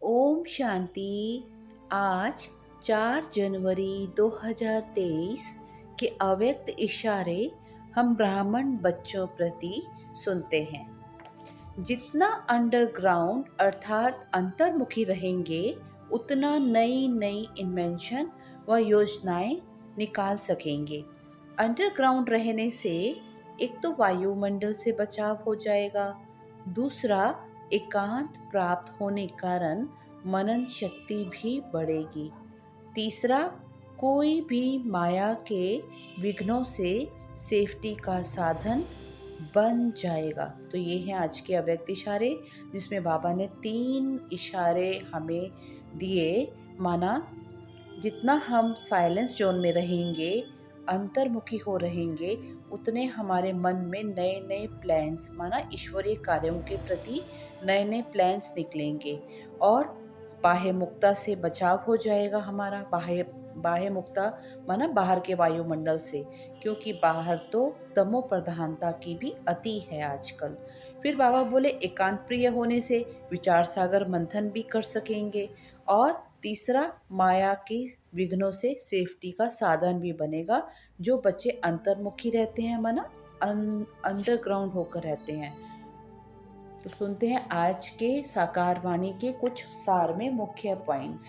ओम शांति। आज 4 जनवरी 2023 के अव्यक्त इशारे हम ब्राह्मण बच्चों प्रति सुनते हैं। जितना अंडरग्राउंड अर्थात अंतर्मुखी रहेंगे, उतना नई नई इन्वेंशन व योजनाएं निकाल सकेंगे। अंडरग्राउंड रहने से एक तो वायुमंडल से बचाव हो जाएगा, दूसरा एकांत प्राप्त होने कारण मनन शक्ति भी बढ़ेगी, तीसरा कोई भी माया के विघ्नों से सेफ्टी का साधन बन जाएगा। तो ये हैं आज के अव्यक्त इशारे, जिसमें बाबा ने 3 इशारे हमें दिए। माना जितना हम साइलेंस जोन में रहेंगे, अंतर्मुखी हो रहेंगे, उतने हमारे मन में नए नए प्लान्स, माना ईश्वरीय कार्यों के प्रति नए नए प्लान्स निकलेंगे और बाह्य मुक्ता से बचाव हो जाएगा हमारा। बाह्य मुक्ता माना बाहर के वायुमंडल से, क्योंकि बाहर तो तमो प्रधानता की भी अति है आजकल। फिर बाबा बोले एकांत प्रिय होने से विचार सागर मंथन भी कर सकेंगे, और तीसरा माया की विघ्नों से सेफ्टी का साधन भी बनेगा। जो बच्चे अंतर्मुखी रहते हैं, माना अंडरग्राउंड होकर रहते हैं। तो सुनते हैं आज के साकार वाणी के कुछ सार में मुख्य पॉइंट्स।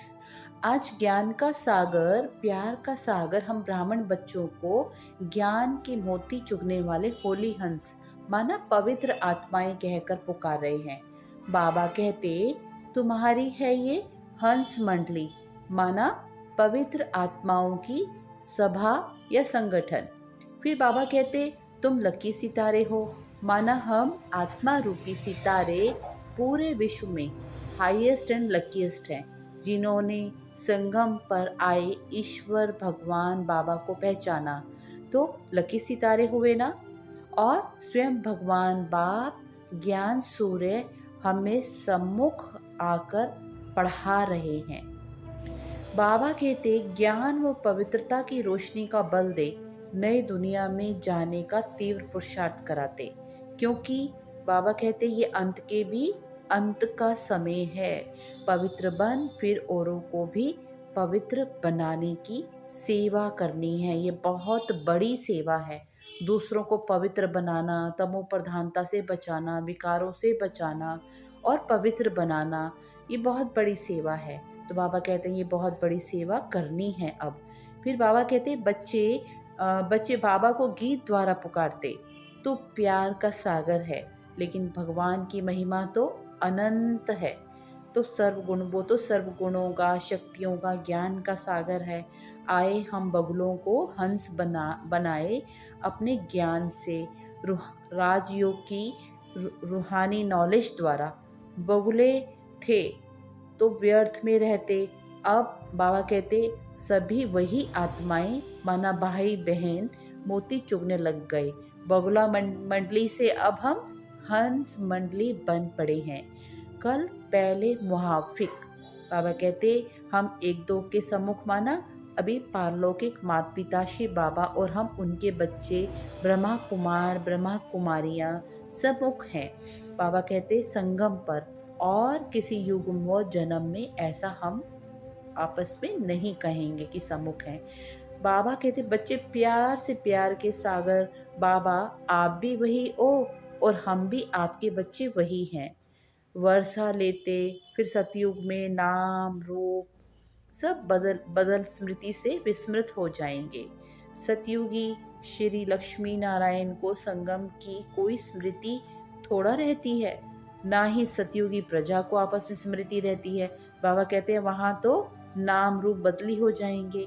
आज ज्ञान का सागर, प्यार का सागर हम ब्राह्मण बच्चों को ज्ञान के मोती चुगने वाले होली हंस, माना पवित्र आत्माएं कहकर पुकार रहे हैं। बाबा कहते तुम्हारी है ये हंस मंडली, माना पवित्र आत्माओं की सभा या संगठन। फिर बाबा कहते तुम लकी सितारे हो, माना हम आत्मा रूपी सितारे पूरे विश्व में हाईएस्ट एंड लकीएस्ट हैं, जिन्होंने संगम पर आए ईश्वर भगवान बाबा को पहचाना। तो लकी सितारे हुए ना। और स्वयं भगवान बाप ज्ञान सूर्य हमें सम्मुख आकर पढ़ा रहे हैं। बाबा कहते ज्ञान व पवित्रता की रोशनी का बल दे, नई दुनिया में जाने का तीव्र पुरुषार्थ कराते। क्योंकि बाबा कहते ये अंत के भी अंत का समय है। पवित्र बन फिर औरों को भी पवित्र बनाने की सेवा करनी है। ये बहुत बड़ी सेवा है। दूसरों को पवित्र बनाना, तमो प्रधानता से बचाना, विकारों से बचाना और पवित्र बनाना, ये बहुत बड़ी सेवा है। तो बाबा कहते हैं ये बहुत बड़ी सेवा करनी है अब। फिर बाबा कहते हैं बच्चे बाबा को गीत द्वारा पुकारते, तो प्यार का सागर है, लेकिन भगवान की महिमा तो अनंत है। तो वो तो सर्व गुणों का, शक्तियों का, ज्ञान का सागर है। आए हम बगुलों को हंस बनाए अपने ज्ञान से, राजयोग की रूहानी नॉलेज द्वारा। बगुले थे तो व्यर्थ में रहते, अब बाबा कहते सभी वही आत्माएं, माना भाई बहन, मोती चुगने लग गए। बगुला मंडली से अब हम हंस मंडली बन पड़े हैं। कल पहले मुहाफिक, बाबा कहते हम एक दो के सम्मुख, माना अभी पारलौकिक माता पिता श्री बाबा और हम उनके बच्चे ब्रह्मा कुमार ब्रह्मा कुमारियाँ सम्मुख हैं। बाबा कहते संगम पर और किसी युग व जन्म में ऐसा हम आपस में नहीं कहेंगे कि सम्मुख हैं। बाबा कहते बच्चे प्यार से प्यार के सागर, बाबा आप भी वही ओ और हम भी आपके बच्चे वही हैं। वर्षा लेते फिर सतयुग में नाम रूप सब बदल स्मृति से विस्मृत हो जाएंगे। सतयुगी श्री लक्ष्मी नारायण को संगम की कोई स्मृति थोड़ा रहती है, ना ही सतयुगी प्रजा को आपस में स्मृति रहती है। बाबा कहते हैं वहां तो नाम रूप बदली हो जाएंगे।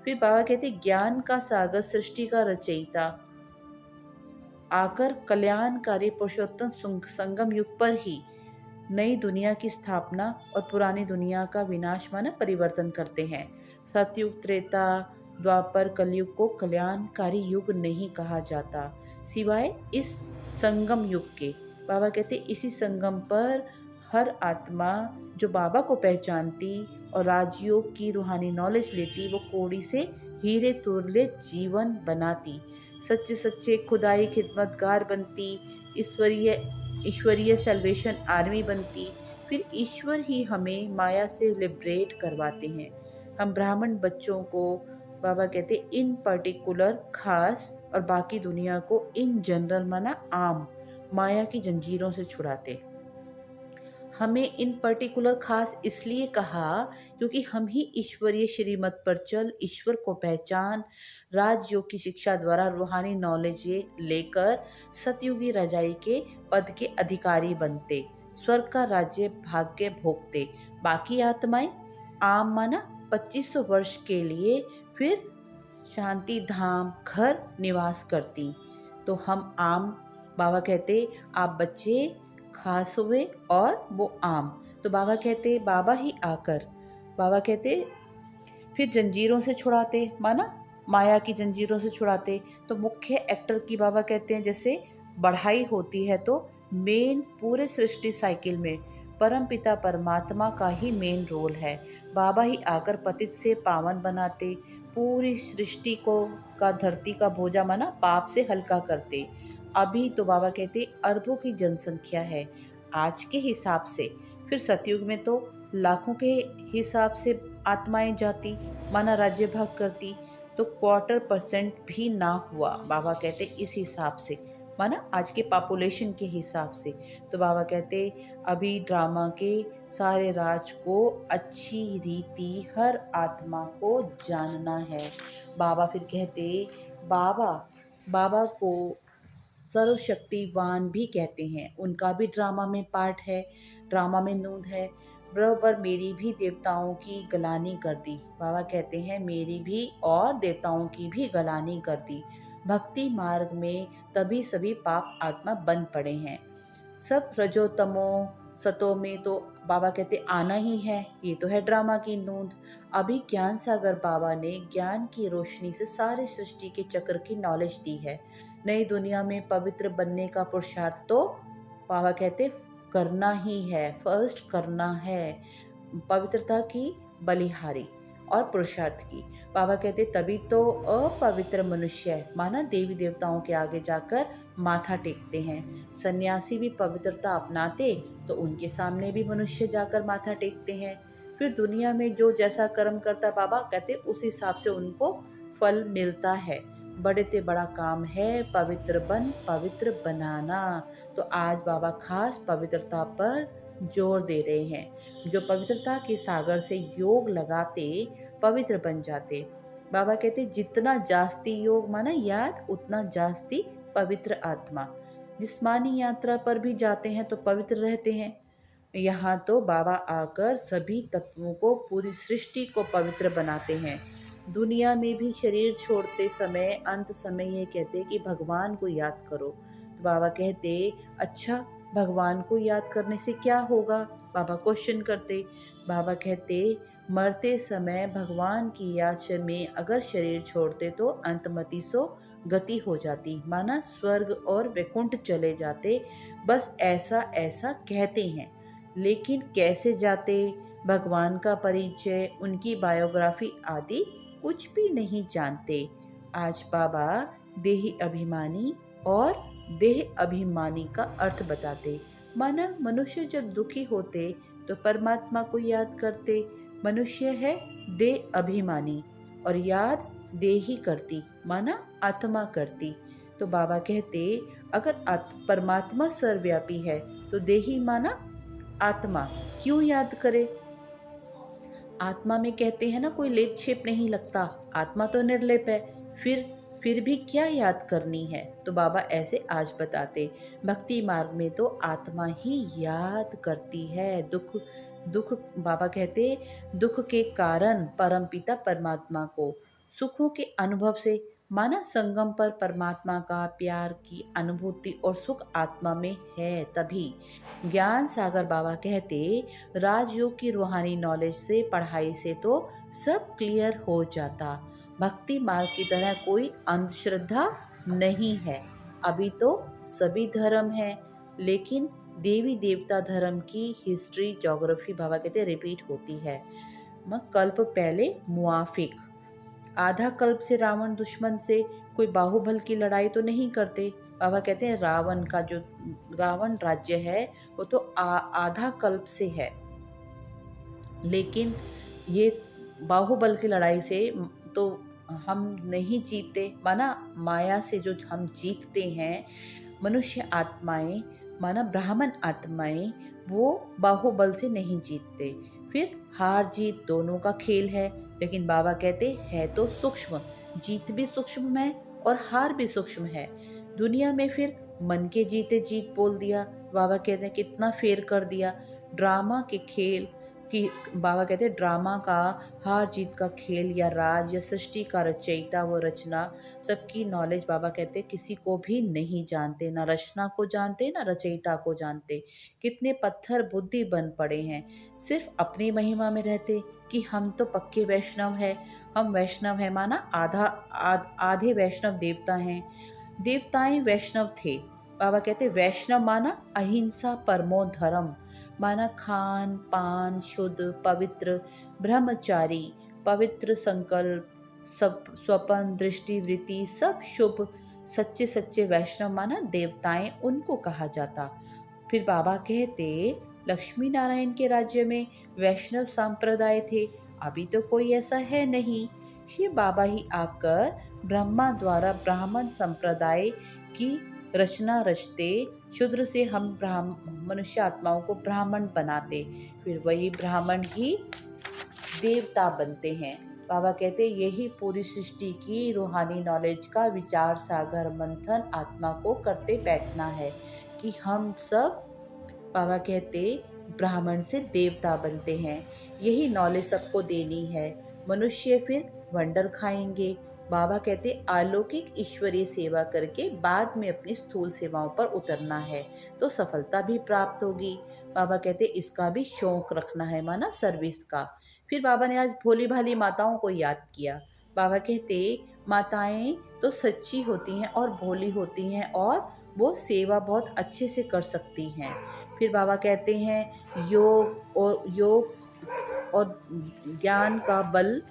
फिर बाबा कहते ज्ञान का सागर, सृष्टि का रचयिता आकर कल्याणकारी पुरुषोत्तम संगम युग पर ही नई दुनिया की स्थापना और पुरानी दुनिया का विनाश, माना परिवर्तन करते हैं। सतयुग, त्रेता, द्वापर, कलयुग को कल्याणकारी युग नहीं कहा जाता, सिवाय इस संगम युग के। बाबा कहते इसी संगम पर हर आत्मा जो बाबा को पहचानती और राजयोग की रूहानी नॉलेज लेती, वो कोड़ी से हीरे तुल्य जीवन बनाती, सच्चे सच्चे खुदाई खिदमतगार बनती, ईश्वरीय सेल्वेशन आर्मी बनती। फिर ईश्वर ही हमें माया से लिबरेट करवाते हैं। हम ब्राह्मण बच्चों को बाबा कहते इन पर्टिकुलर खास और बाकी दुनिया को इन जनरल माना आम माया की जंजीरों से छुड़ाते। हमें इन पर्टिकुलर खास इसलिए कहा क्योंकि हम ही ईश्वरीय श्रीमत पर चल ईश्वर को पहचान राजयोग की शिक्षा द्वारा रूहानी नॉलेज लेकर सतयुगी रजाई के पद के अधिकारी बनते, स्वर्ग का राज्य भाग्य भोगते। बाकी आत्माएं आम माना 2500 वर्ष के लिए फिर शांति धाम घर निवास करती। तो हम आम बाबा कहते आप बच्चे खास हुए और वो आम। तो बाबा कहते बाबा ही आकर बाबा कहते फिर जंजीरों से छुड़ाते, माना माया की जंजीरों से छुड़ाते। तो मुख्य एक्टर की बाबा कहते हैं जैसे बढ़ाई होती है तो मेन पूरे सृष्टि साइकिल में परम पिता परमात्मा का ही मेन रोल है। बाबा ही आकर पतित से पावन बनाते, पूरी सृष्टि को का धरती का बोझा माना पाप से हल्का करते। अभी तो बाबा कहते अरबों की जनसंख्या है आज के हिसाब से, फिर सतयुग में तो लाखों के हिसाब से आत्माएं जाती माना राज्य भाग करती। तो 1/4% भी ना हुआ बाबा कहते इस हिसाब से, माना आज के पॉपुलेशन के हिसाब से। तो बाबा कहते अभी ड्रामा के सारे राज को अच्छी रीति हर आत्मा को जानना है। बाबा फिर कहते बाबा बाबा को सर्वशक्तिवान भी कहते हैं, उनका भी ड्रामा में पार्ट है, ड्रामा में नूंद है। बराबर मेरी भी देवताओं की गलानी कर दी, बाबा कहते हैं मेरी भी और देवताओं की भी गलानी कर दी। भक्ति मार्ग में तभी सभी पाप आत्मा बन पड़े हैं। सब रजोतमो सतो में तो बाबा कहते आना ही है, ये तो है ड्रामा की नूंद। अभी ज्ञान सागर बाबा ने ज्ञान की रोशनी से सारे सृष्टि के चक्र की नॉलेज दी है। नई दुनिया में पवित्र बनने का पुरुषार्थ तो बाबा कहते करना ही है, फर्स्ट करना है पवित्रता की बलिहारी और पुरुषार्थ की। बाबा कहते तभी तो अपवित्र मनुष्य माना देवी देवताओं के आगे जाकर माथा टेकते हैं। सन्यासी भी पवित्रता अपनाते तो उनके सामने भी मनुष्य जाकर माथा टेकते हैं। फिर दुनिया में जो जैसा कर्म करता बाबा कहते उस हिसाब से उनको फल मिलता है। बड़े ते बड़ा काम है पवित्र बन पवित्र बनाना। तो आज बाबा खास पवित्रता पर जोर दे रहे हैं। जो पवित्रता के सागर से योग लगाते पवित्र बन जाते। बाबा कहते जितना जास्ती योग माना याद उतना जास्ती पवित्र आत्मा। जिस्मानी यात्रा पर भी जाते हैं तो पवित्र रहते हैं। यहाँ तो बाबा आकर सभी तत्वों को पूरी सृष्टि को पवित्र बनाते हैं। दुनिया में भी शरीर छोड़ते समय अंत समय ये कहते कि भगवान को याद करो। तो बाबा कहते अच्छा भगवान को याद करने से क्या होगा, बाबा क्वेश्चन करते। बाबा कहते मरते समय भगवान की याद में अगर शरीर छोड़ते तो अंतमति सो गति हो जाती, माना स्वर्ग और वैकुंठ चले जाते। बस ऐसा ऐसा कहते हैं, लेकिन कैसे जाते, भगवान का परिचय उनकी बायोग्राफी आदि कुछ भी नहीं जानते। आज बाबा देही अभिमानी और देह अभिमानी का अर्थ बताते। माना मनुष्य जब दुखी होते तो परमात्मा को याद करते। मनुष्य है देह अभिमानी और याद देही करती, माना आत्मा करती। तो बाबा कहते अगर परमात्मा सर्वव्यापी है तो देही माना आत्मा क्यों याद करे। आत्मा में कहते हैं ना कोई लेप छेप नहीं लगता, आत्मा तो निर्लेप है, फिर भी क्या याद करनी है। तो बाबा ऐसे आज बताते भक्ति मार्ग में तो आत्मा ही याद करती है। दुख बाबा कहते दुख के कारण परमपिता परमात्मा को, सुखों के अनुभव से माना संगम पर परमात्मा का प्यार की अनुभूति और सुख आत्मा में है। तभी ज्ञान सागर बाबा कहते राजयोग की रूहानी नॉलेज से पढ़ाई से तो सब क्लियर हो जाता। भक्ति मार्ग की तरह कोई अंधश्रद्धा नहीं है। अभी तो सभी धर्म है, लेकिन देवी देवता धर्म की हिस्ट्री ज्योग्राफी बाबा कहते रिपीट होती है। कल्प पहले मुआफिक, आधा कल्प से रावण दुश्मन से कोई बाहुबल की लड़ाई तो नहीं करते। बाबा कहते हैं रावण का जो रावण राज्य है वो तो आधा कल्प से है, लेकिन ये बाहुबल की लड़ाई से तो हम नहीं जीतते, माना माया से जो हम जीतते हैं मनुष्य आत्माएं, माना ब्राह्मण आत्माएं, वो बाहुबल से नहीं जीतते। फिर हार जीत दोनों का खेल है, लेकिन बाबा कहते है तो सूक्ष्म, जीत भी सूक्ष्म है और हार भी सूक्ष्म है। दुनिया में फिर मन के जीते जीत बोल दिया, बाबा कहते हैं कितना फेर कर दिया। ड्रामा के खेल कि बाबा कहते हैं ड्रामा का हार जीत का खेल या राज या सृष्टि का रचयिता व रचना सबकी नॉलेज बाबा कहते हैं किसी को भी नहीं जानते, ना रचना को जानते ना रचयिता को जानते। कितने पत्थर बुद्धि बन पड़े हैं, सिर्फ अपनी महिमा में रहते कि हम तो पक्के वैष्णव है, हम वैष्णव है, माना आधे वैष्णव देवता हैं। देवताएं वैष्णव थे। बाबा कहते वैष्णव माना अहिंसा परमो धर्म, माना खान पान शुद्ध पवित्र ब्रह्मचारी, पवित्र संकल्प सब स्वपन दृष्टि वृत्ति सब शुभ, सच्चे सच्चे वैष्णव माना देवताएं उनको कहा जाता। फिर बाबा कहते लक्ष्मी नारायण के राज्य में वैष्णव संप्रदाय थे, अभी तो कोई ऐसा है नहीं। श्री बाबा ही आकर ब्रह्मा द्वारा ब्राह्मण संप्रदाय की रचना रचते, शूद्र से हम मनुष्य आत्माओं को ब्राह्मण बनाते, फिर वही ब्राह्मण ही देवता बनते हैं। बाबा कहते यही पूरी सृष्टि की रूहानी नॉलेज का विचार सागर मंथन आत्मा को करते बैठना है कि हम सब बाबा कहते ब्राह्मण से देवता बनते हैं। यही नॉलेज सबको देनी है। मनुष्य फिर वंडर खाएंगे। बाबा कहते अलौकिक ईश्वरीय सेवा करके बाद में अपनी स्थूल सेवाओं पर उतरना है तो सफलता भी प्राप्त होगी। बाबा कहते इसका भी शौक रखना है, माना सर्विस का। फिर बाबा ने आज भोली भाली माताओं को याद किया। बाबा कहते माताएं तो सच्ची होती हैं और भोली होती हैं और वो सेवा बहुत अच्छे से कर सकती हैं। फिर बाबा कहते हैं योग और ज्ञान का बल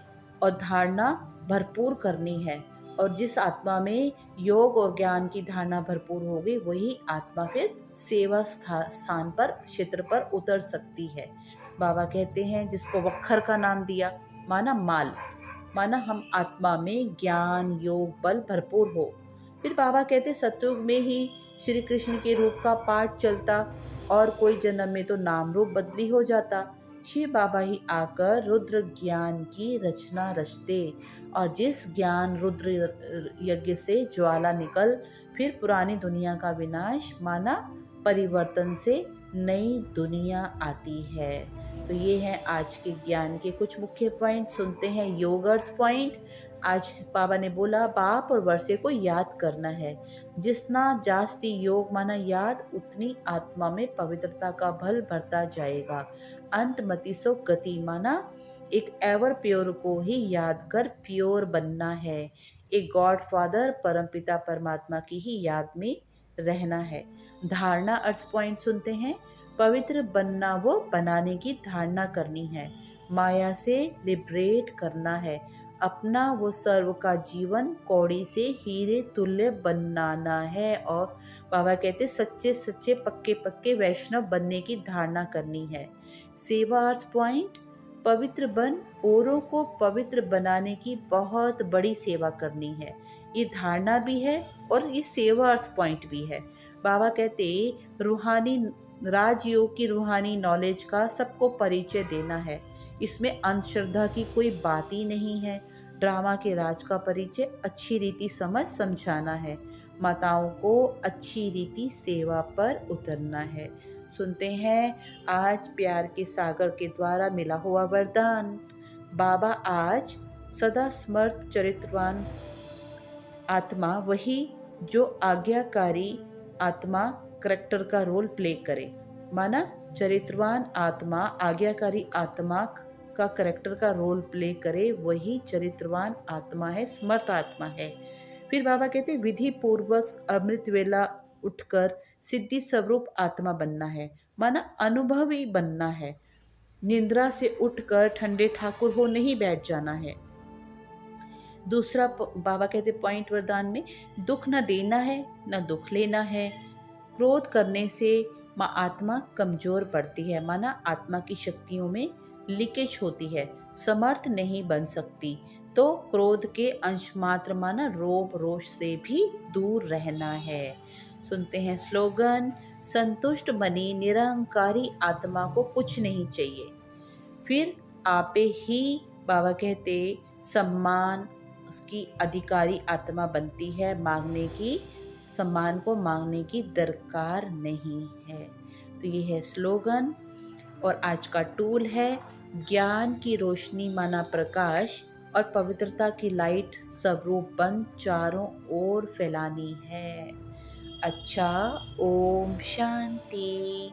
और धारणा भरपूर करनी है, और जिस आत्मा में योग और ज्ञान की धारणा भरपूर होगी वही आत्मा फिर सेवा स्थान पर क्षेत्र पर उतर सकती है। बाबा कहते हैं जिसको वक्खर का नाम दिया, माना माल, माना हम आत्मा में ज्ञान योग बल भरपूर हो। फिर बाबा कहते सतयुग में ही श्री कृष्ण के रूप का पाठ चलता और कोई जन्म में तो नाम रूप बदली हो जाता। श्री बाबा ही आकर रुद्र ज्ञान की रचना रचते, और जिस ज्ञान रुद्र यज्ञ से ज्वाला निकल फिर पुरानी दुनिया का विनाश, माना परिवर्तन से नई दुनिया आती है। तो ये हैं आज के ज्ञान के कुछ मुख्य पॉइंट। सुनते हैं योग अर्थ पॉइंट। आज बाबा ने बोला बाप और वर्षे को याद करना है। जितना जास्ती योग माना याद, उतनी आत्मा में पवित्रता का बल भरता जाएगा। अंत मति सो गति, माना एक एवर प्योर को ही याद कर प्योर बनना है। एक गॉड फादर परमपिता परमात्मा की ही याद में रहना है। धारणा अर्थ पॉइंट सुनते हैं। पवित्र बनना वो बनाने की धारणा करनी है। माया से लिबरेट करना है। अपना वो सर्व का जीवन कौड़ी से हीरे तुल्य बनाना है। और बाबा कहते सच्चे सच्चे पक्के पक्के वैष्णव बनने की धारणा करनी है। सेवा अर्थ पॉइंट, पवित्र बन औरों को पवित्र बनाने की बहुत बड़ी सेवा करनी है। ये धारणा भी है और ये सेवा अर्थ पॉइंट भी है। बाबा कहते रूहानी राजयोग की रूहानी नॉलेज का सबको परिचय देना है। इसमें अंधश्रद्धा की कोई बात ही नहीं है। ड्रामा के राज का परिचय अच्छी रीति समझ समझाना है। माताओं को अच्छी रीति सेवा पर उतरना है। सुनते हैं आज प्यार के सागर के द्वारा मिला हुआ वरदान। बाबा आज सदा स्मर्थ चरित्रवान आत्मा वही जो आज्ञाकारी आत्मा करेक्टर का रोल प्ले करे, माना चरित्रवान आत्मा आज्ञाकारी आत्मा का करेक्टर का रोल प्ले करे, वही चरित्रवान आत्मा है, स्मर्थ आत्मा है। फिर बाबा कहते विधि पूर्वक अमृत वेला उठकर सिद्धि स्वरूप आत्मा बनना है, माना अनुभवी बनना है। निंद्रा से उठकर ठंडे ठाकुर हो नहीं बैठ जाना है। दूसरा बाबा कहते पॉइंट वरदान में, दुख न देना है न दुख लेना है। क्रोध करने से आत्मा कमजोर पड़ती है, माना आत्मा की शक्तियों में लीकेज होती है, समर्थ नहीं बन सकती। तो क्रोध के अंश मात्र माना रोब रोष से भी दूर रहना है। सुनते हैं स्लोगन, संतुष्ट बनी निरंकारी आत्मा को कुछ नहीं चाहिए। फिर आपे ही बाबा कहते सम्मान उसकी अधिकारी आत्मा बनती है, मांगने की सम्मान को मांगने की दरकार नहीं है। तो ये है स्लोगन। और आज का टूल है, ज्ञान की रोशनी माना प्रकाश और पवित्रता की लाइट स्वरूप बन चारों ओर फैलानी है। अच्छा, ओम शांति।